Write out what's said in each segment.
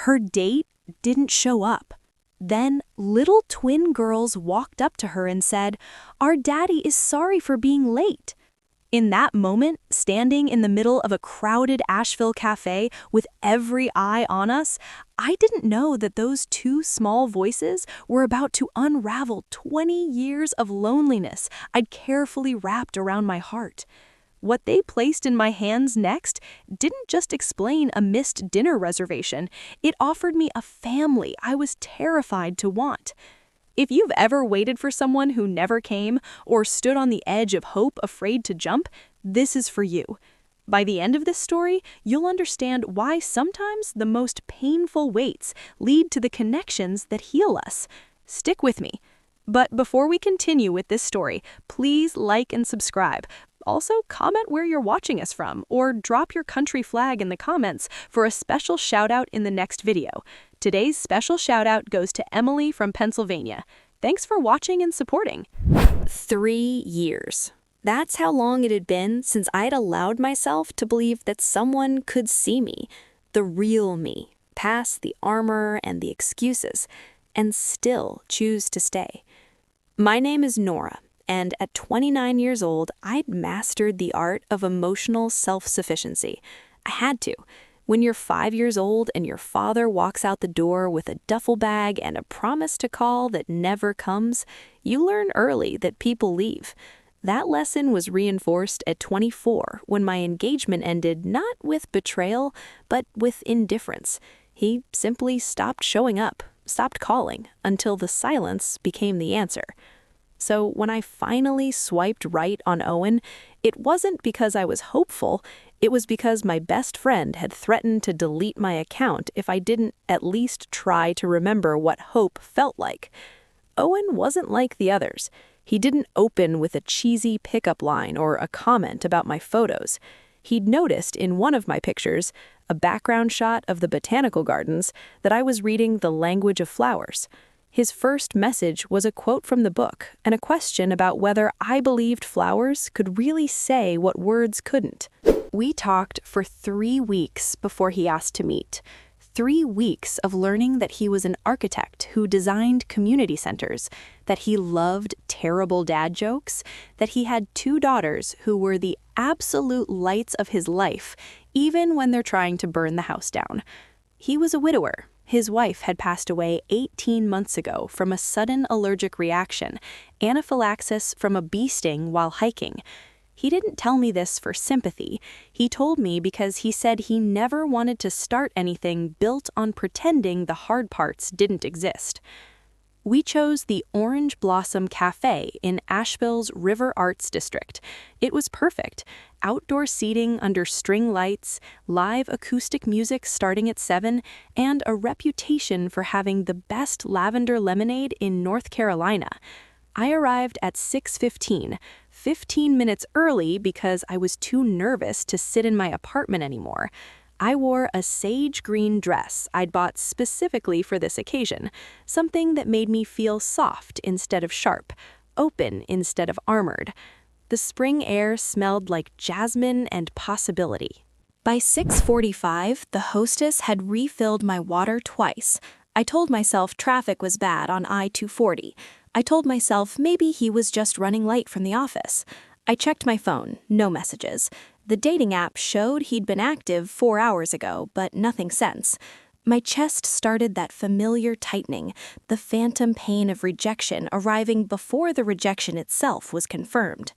Her date didn't show up. Then little twin girls walked up to her and said, "Our daddy is sorry for being late." In that moment, standing in the middle of a crowded Asheville cafe with every eye on us, I didn't know that those two small voices were about to unravel 20 years of loneliness I'd carefully wrapped around my heart. What they placed in my hands next didn't just explain a missed dinner reservation, it offered me a family I was terrified to want. If you've ever waited for someone who never came or stood on the edge of hope afraid to jump, this is for you. By the end of this story, you'll understand why sometimes the most painful waits lead to the connections that heal us. Stick with me. But before we continue with this story, please like and subscribe. Also, comment where you're watching us from, or drop your country flag in the comments for a special shout-out in the next video. Today's special shout-out goes to Emily from Pennsylvania. Thanks for watching and supporting. 3 years. That's how long it had been since I'd allowed myself to believe that someone could see me, the real me, past the armor and the excuses, and still choose to stay. My name is Nora. And at 29 years old, I'd mastered the art of emotional self-sufficiency. I had to. When you're 5 years old and your father walks out the door with a duffel bag and a promise to call that never comes, you learn early that people leave. That lesson was reinforced at 24 when my engagement ended not with betrayal, but with indifference. He simply stopped showing up, stopped calling, until the silence became the answer. So when I finally swiped right on Owen, it wasn't because I was hopeful, it was because my best friend had threatened to delete my account if I didn't at least try to remember what hope felt like. Owen wasn't like the others. He didn't open with a cheesy pickup line or a comment about my photos. He'd noticed in one of my pictures, a background shot of the botanical gardens, that I was reading The Language of Flowers. His first message was a quote from the book and a question about whether I believed flowers could really say what words couldn't. We talked for 3 weeks before he asked to meet. 3 weeks of learning that he was an architect who designed community centers, that he loved terrible dad jokes, that he had 2 daughters who were the absolute lights of his life, even when they're trying to burn the house down. He was a widower. His wife had passed away 18 months ago from a sudden allergic reaction, anaphylaxis from a bee sting while hiking. He didn't tell me this for sympathy. He told me because he said he never wanted to start anything built on pretending the hard parts didn't exist. We chose the Orange Blossom Cafe in Asheville's River Arts District. It was perfect. Outdoor seating under string lights, live acoustic music starting at 7, and a reputation for having the best lavender lemonade in North Carolina. I arrived at 6:15, 15 minutes early because I was too nervous to sit in my apartment anymore. I wore a sage green dress I'd bought specifically for this occasion, something that made me feel soft instead of sharp, open instead of armored. The spring air smelled like jasmine and possibility. By 6:45, the hostess had refilled my water twice. I told myself traffic was bad on I-240. I told myself maybe he was just running late from the office. I checked my phone, no messages. The dating app showed he'd been active 4 hours ago, but nothing since. My chest started that familiar tightening, the phantom pain of rejection arriving before the rejection itself was confirmed.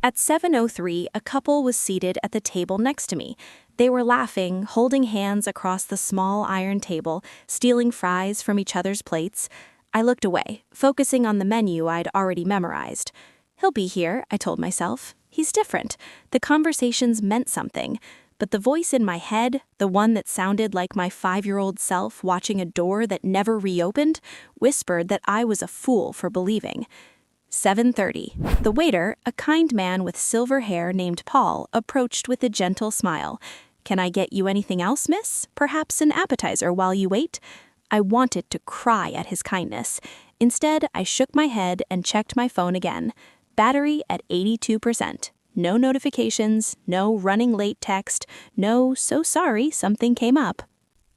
At 7:03, a couple was seated at the table next to me. They were laughing, holding hands across the small iron table, stealing fries from each other's plates. I looked away, focusing on the menu I'd already memorized. He'll be here, I told myself. He's different. The conversations meant something. But the voice in my head, the one that sounded like my 5-year-old self watching a door that never reopened, whispered that I was a fool for believing. 7:30. The waiter, a kind man with silver hair named Paul, approached with a gentle smile. "Can I get you anything else, miss? Perhaps an appetizer while you wait?" I wanted to cry at his kindness. Instead, I shook my head and checked my phone again. Battery at 82%. No notifications, no running late text, no "so sorry, something came up."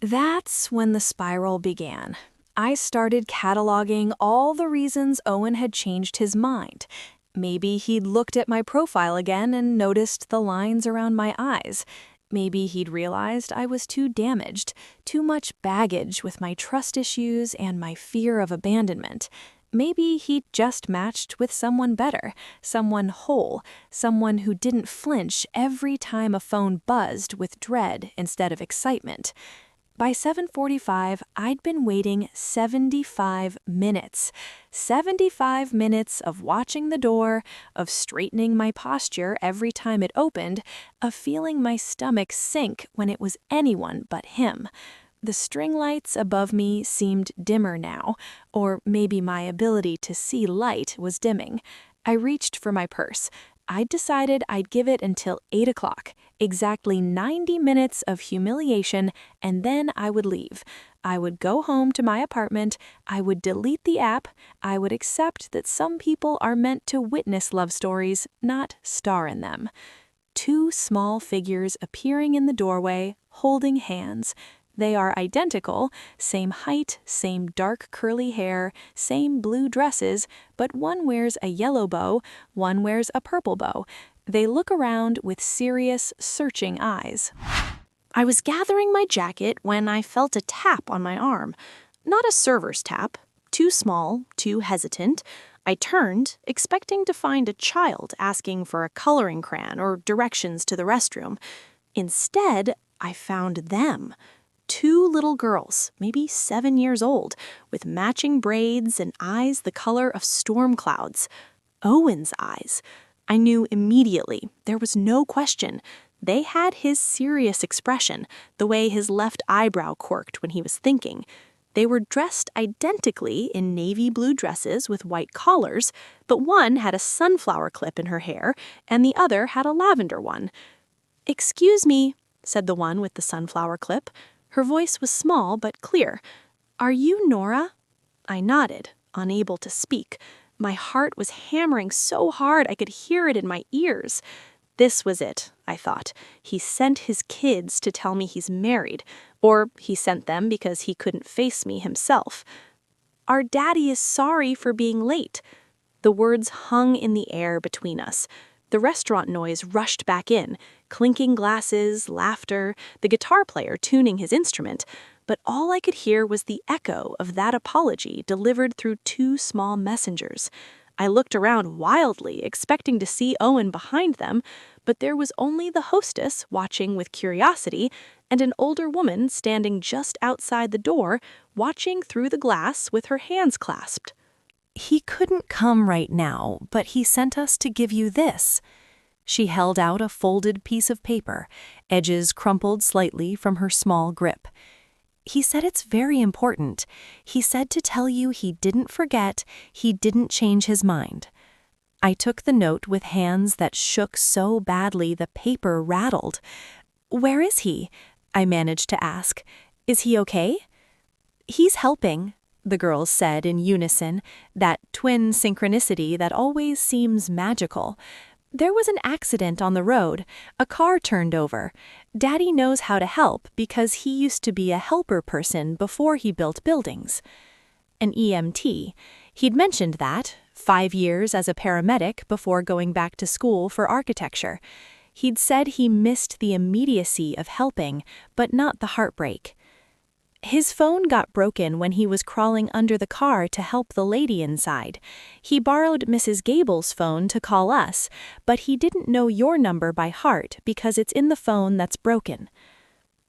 That's when the spiral began. I started cataloging all the reasons Owen had changed his mind. Maybe he'd looked at my profile again and noticed the lines around my eyes. Maybe he'd realized I was too damaged, too much baggage with my trust issues and my fear of abandonment. Maybe he'd just matched with someone better, someone whole, someone who didn't flinch every time a phone buzzed with dread instead of excitement. By 7:45, I'd been waiting 75 minutes. 75 minutes of watching the door, of straightening my posture every time it opened, of feeling my stomach sink when it was anyone but him. The string lights above me seemed dimmer now, or maybe my ability to see light was dimming. I reached for my purse. I'd decided I'd give it until 8 o'clock, exactly 90 minutes of humiliation, and then I would leave. I would go home to my apartment, I would delete the app, I would accept that some people are meant to witness love stories, not star in them. Two small figures appearing in the doorway, holding hands. They are identical, same height, same dark curly hair, same blue dresses, but one wears a yellow bow, one wears a purple bow. They look around with serious, searching eyes. I was gathering my jacket when I felt a tap on my arm. Not a server's tap, too small, too hesitant. I turned, expecting to find a child asking for a coloring crayon or directions to the restroom. Instead, I found them. Two little girls, maybe 7 years old, with matching braids and eyes the color of storm clouds. Owen's eyes. I knew immediately, there was no question. They had his serious expression, the way his left eyebrow quirked when he was thinking. They were dressed identically in navy blue dresses with white collars, but one had a sunflower clip in her hair, and the other had a lavender one. "Excuse me," said the one with the sunflower clip. Her voice was small but clear. "Are you Nora?" I nodded, unable to speak. My heart was hammering so hard I could hear it in my ears. This was it, I thought. He sent his kids to tell me he's married, or he sent them because he couldn't face me himself. "Our daddy is sorry for being late." The words hung in the air between us. The restaurant noise rushed back in, clinking glasses, laughter, the guitar player tuning his instrument, but all I could hear was the echo of that apology delivered through two small messengers. I looked around wildly, expecting to see Owen behind them, but there was only the hostess watching with curiosity and an older woman standing just outside the door, watching through the glass with her hands clasped. "He couldn't come right now, but he sent us to give you this." She held out a folded piece of paper, edges crumpled slightly from her small grip. "He said it's very important. He said to tell you he didn't forget, he didn't change his mind." I took the note with hands that shook so badly the paper rattled. "Where is he?" I managed to ask. "Is he okay?" "He's helping," the girls said in unison, that twin synchronicity that always seems magical. "There was an accident on the road. A car turned over. Daddy knows how to help because he used to be a helper person before he built buildings." An EMT. He'd mentioned that, 5 years as a paramedic before going back to school for architecture. He'd said he missed the immediacy of helping, but not the heartbreak. His phone got broken when he was crawling under the car to help the lady inside. He borrowed Mrs. Gable's phone to call us, but he didn't know your number by heart because it's in the phone that's broken.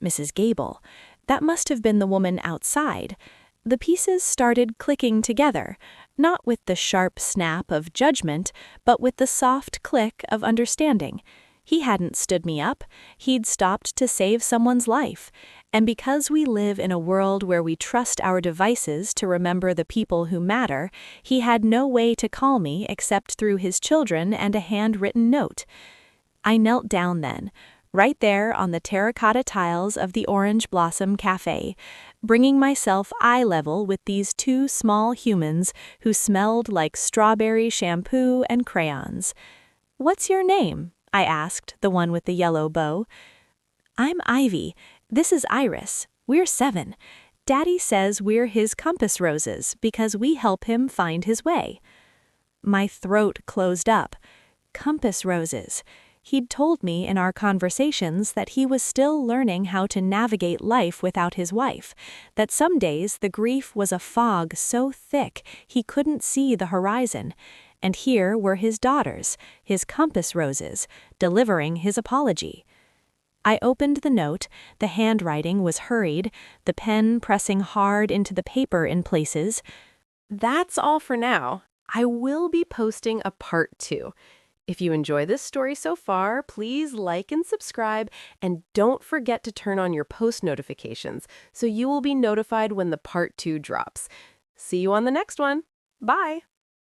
Mrs. Gable. That must have been the woman outside. The pieces started clicking together, not with the sharp snap of judgment, but with the soft click of understanding. He hadn't stood me up. He'd stopped to save someone's life. And because we live in a world where we trust our devices to remember the people who matter, he had no way to call me except through his children and a handwritten note. I knelt down then, right there on the terracotta tiles of the Orange Blossom Cafe, bringing myself eye level with these two small humans who smelled like strawberry shampoo and crayons. "What's your name?" I asked the one with the yellow bow. "I'm Ivy. This is Iris. We're 7. Daddy says we're his compass roses because we help him find his way. My throat closed up. Compass roses. He'd told me in our conversations that he was still learning how to navigate life without his wife, that some days the grief was a fog so thick he couldn't see the horizon, and here were his daughters, his compass roses, delivering his apology. I opened the note, the handwriting was hurried, the pen pressing hard into the paper in places. That's all for now. I will be posting a part 2. If you enjoy this story so far, please like and subscribe, and don't forget to turn on your post notifications so you will be notified when the part 2 drops. See you on the next one. Bye!